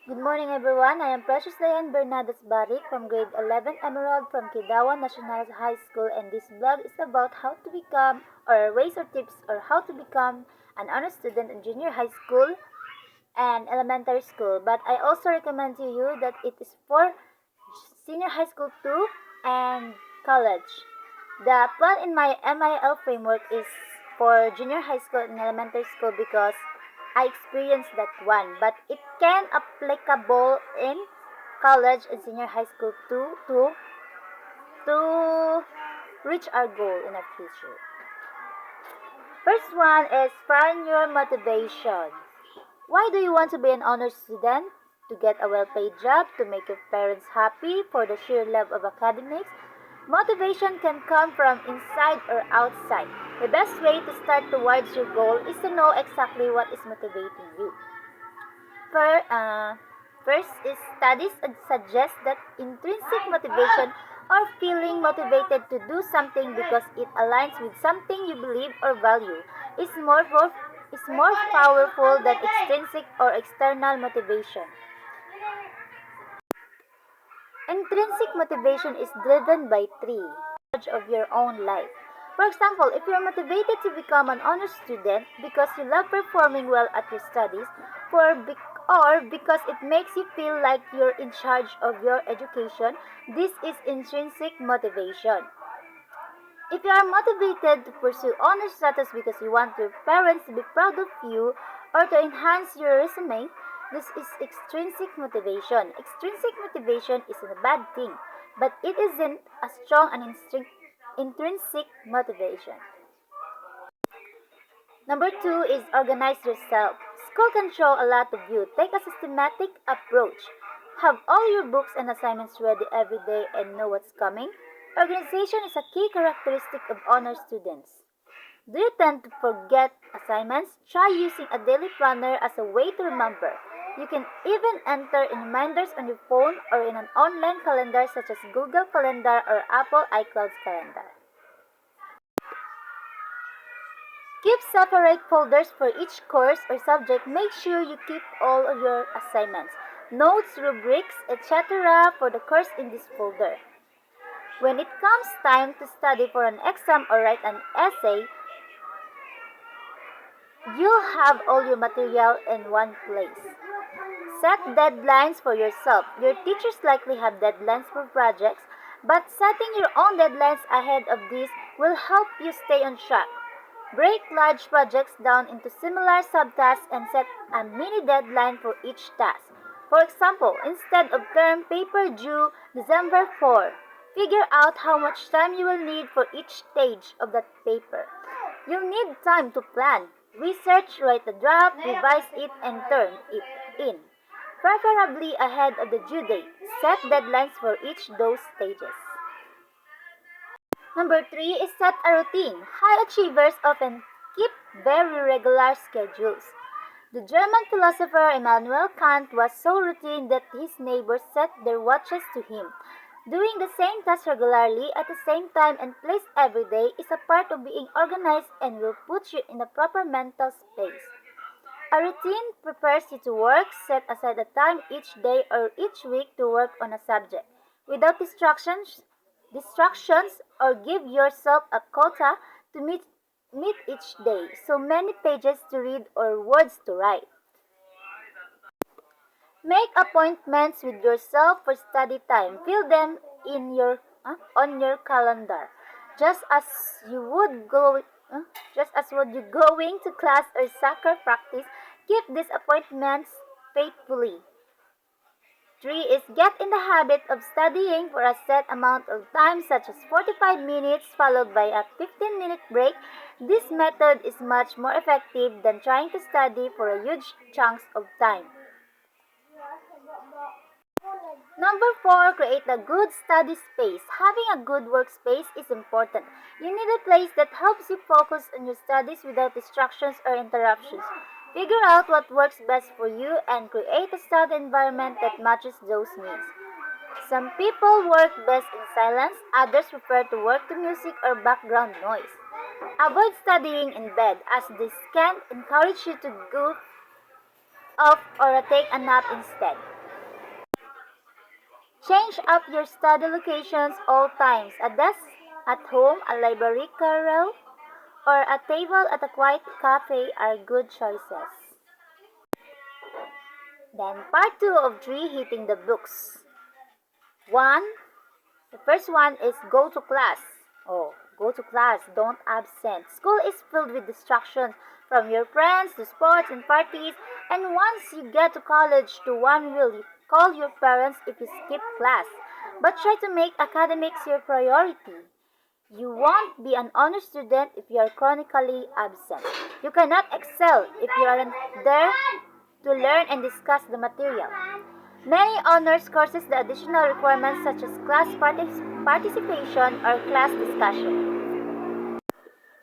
Good morning, everyone. I am Precious Dayan Bernardes Barik from grade 11 Emerald from Kidawan National High School, and this blog is about how to become, or ways or tips, or how to become an honor student in junior high school and elementary school. But I also recommend to you that it is for senior high school too and college. The plan in my MIL framework is for junior high school and elementary school because I experienced that one, but it can applicable in college and senior high school too to reach our goal in our future. First one is find your motivation. Why do you want to be an honor student? To get a well-paid job, to make your parents happy, for the sheer love of academics? Motivation can come from inside or outside. The best way to start towards your goal is to know exactly what is motivating you. For, first is studies suggest that intrinsic motivation or feeling motivated to do something because it aligns with something you believe or value is more powerful than extrinsic or external motivation. Intrinsic motivation is driven by three of your own life. For example, if you're motivated to become an honor student because you love performing well at your studies, or because it makes you feel like you're in charge of your education, this is intrinsic motivation. If you are motivated to pursue honor status because you want your parents to be proud of you or to enhance your resume, this is extrinsic motivation. Extrinsic motivation isn't a bad thing, but it isn't as strong an intrinsic motivation. Number two is organize yourself. School can show a lot of you. Take a systematic approach. Have all your books and assignments ready every day and know what's coming. Organization is a key characteristic of honor students. Do you tend to forget assignments? Try using a daily planner as a way to remember. You can even enter in reminders on your phone or in an online calendar such as Google Calendar or Apple iCloud Calendar. Keep separate folders for each course or subject. Make sure you keep all of your assignments, notes, rubrics, etc. for the course in this folder. When it comes time to study for an exam or write an essay, you'll have all your material in one place. Set deadlines for yourself. Your teachers likely have deadlines for projects, but setting your own deadlines ahead of these will help you stay on track. Break large projects down into similar subtasks and set a mini deadline for each task. For example, instead of term paper due December 4, figure out how much time you will need for each stage of that paper. You'll need time to plan, research, write a draft, revise it, and turn it in. Preferably ahead of the due date. Set deadlines for each those stages. Number three is set a routine. High achievers often keep very regular schedules. The German philosopher Immanuel Kant was so routine that his neighbors set their watches to him. Doing the same task regularly at the same time and place every day is a part of being organized and will put you in a proper mental space. A routine prepares you to work. Set aside a time each day or each week to work on a subject without distractions, or give yourself a quota to meet each day. So many pages to read or words to write. Make appointments with yourself for study time. Fill them in your on your calendar. Just as you would go just as would you going to class or soccer practice, keep these appointments faithfully. 3 is get in the habit of studying for a set amount of time such as 45 minutes followed by a 15-minute break. This method is much more effective than trying to study for a huge chunks of time. Number 4, create a good study space. Having a good workspace is important. You need a place that helps you focus on your studies without distractions or interruptions. Figure out what works best for you and create a study environment that matches those needs. Some people work best in silence, others prefer to work to music or background noise. Avoid studying in bed as this can encourage you to go off or take a nap instead. Change up your study locations all times. A desk at home, a library carrel, or a table at a quiet cafe are good choices. Then part 2 of 3, hitting the books. 1. The first one is go to class. Oh, go to class, don't absent. School is filled with distractions from your friends to sports and parties, and once you get to college, to one will you call your parents if you skip class. But try to make academics your priority. You won't be an honor student if you are chronically absent. You cannot excel if you aren't there to learn and discuss the material. Many honors courses the additional requirements such as class participation or class discussion.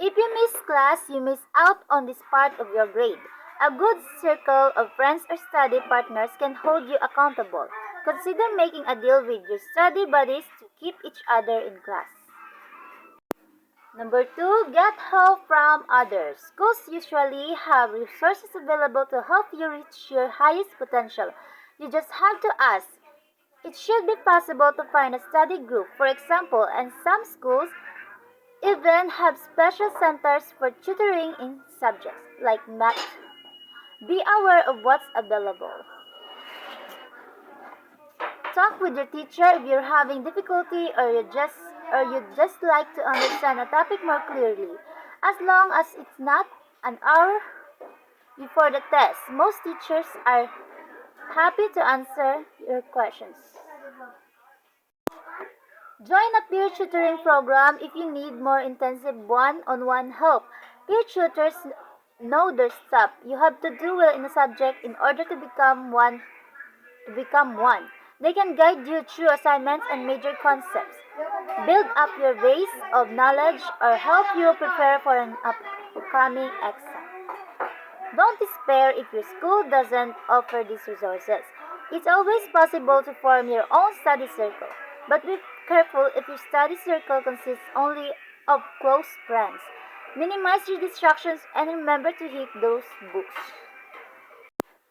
If you miss class, you miss out on this part of your grade. A good circle of friends or study partners can hold you accountable. Consider making a deal with your study buddies to keep each other in class. Number 2, get help from others. Schools usually have resources available to help you reach your highest potential. You just have to ask. It should be possible to find a study group, for example, and some schools even have special centers for tutoring in subjects like math. Be aware of what's available. Talk with your teacher if you're having difficulty or you'd just like to understand a topic more clearly. As long as it's not an hour before the test, most teachers are happy to answer your questions. Join a peer tutoring program if you need more intensive one-on-one help. Peer tutors know their stuff. You have to do well in a subject in order to become one. They can guide you through assignments and major concepts, build up your base of knowledge, or help you prepare for an upcoming exam. Don't despair if your school doesn't offer these resources. It's always possible to form your own study circle, but be careful if your study circle consists only of close friends. Minimize your distractions and remember to hit those books.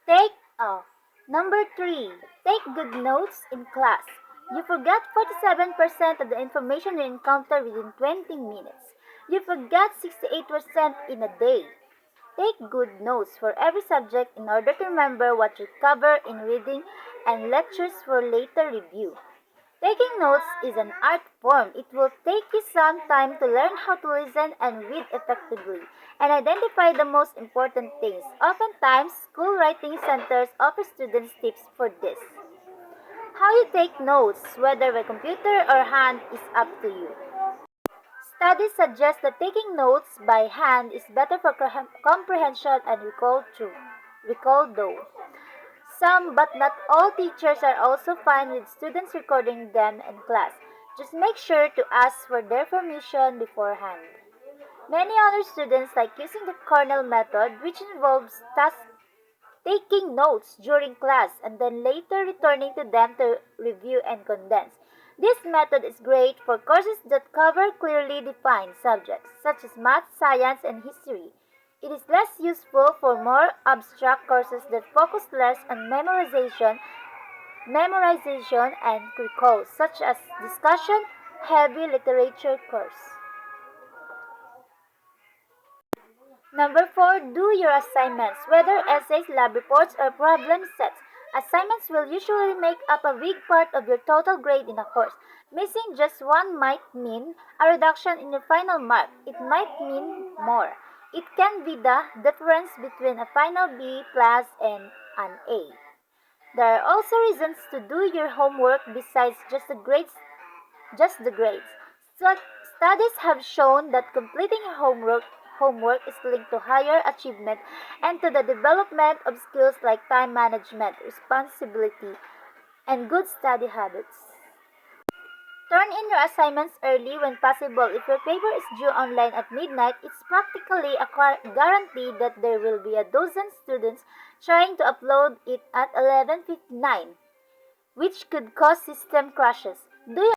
Take off. Number 3. Take good notes in class. You forget 47% of the information you encounter within 20 minutes. You forget 68% in a day. Take good notes for every subject in order to remember what you cover in reading and lectures for later review. Taking notes is an art form. It will take you some time to learn how to listen and read effectively and identify the most important things. Oftentimes, school writing centers offer students tips for this. How you take notes, whether by computer or hand, is up to you. Studies suggest that taking notes by hand is better for comprehension and recall though. Some, but not all teachers are also fine with students recording them in class. Just make sure to ask for their permission beforehand. Many other students like using the Cornell method, which involves taking notes during class and then later returning to them to review and condense. This method is great for courses that cover clearly defined subjects, such as math, science, and history. It is less useful for more abstract courses that focus less on memorization and recall, such as discussion-heavy literature course. Number 4, do your assignments, whether essays, lab reports, or problem sets. Assignments will usually make up a big part of your total grade in a course. Missing just one might mean a reduction in your final mark. It might mean more. It can be the difference between a final B plus and an A. There are also reasons to do your homework besides just the grades. Studies have shown that completing your homework is linked to higher achievement and to the development of skills like time management, responsibility, and good study habits. Turn in your assignments early when possible. If your paper is due online at midnight, it's practically a guarantee that there will be a dozen students trying to upload it at 11:59, which could cause system crashes. Do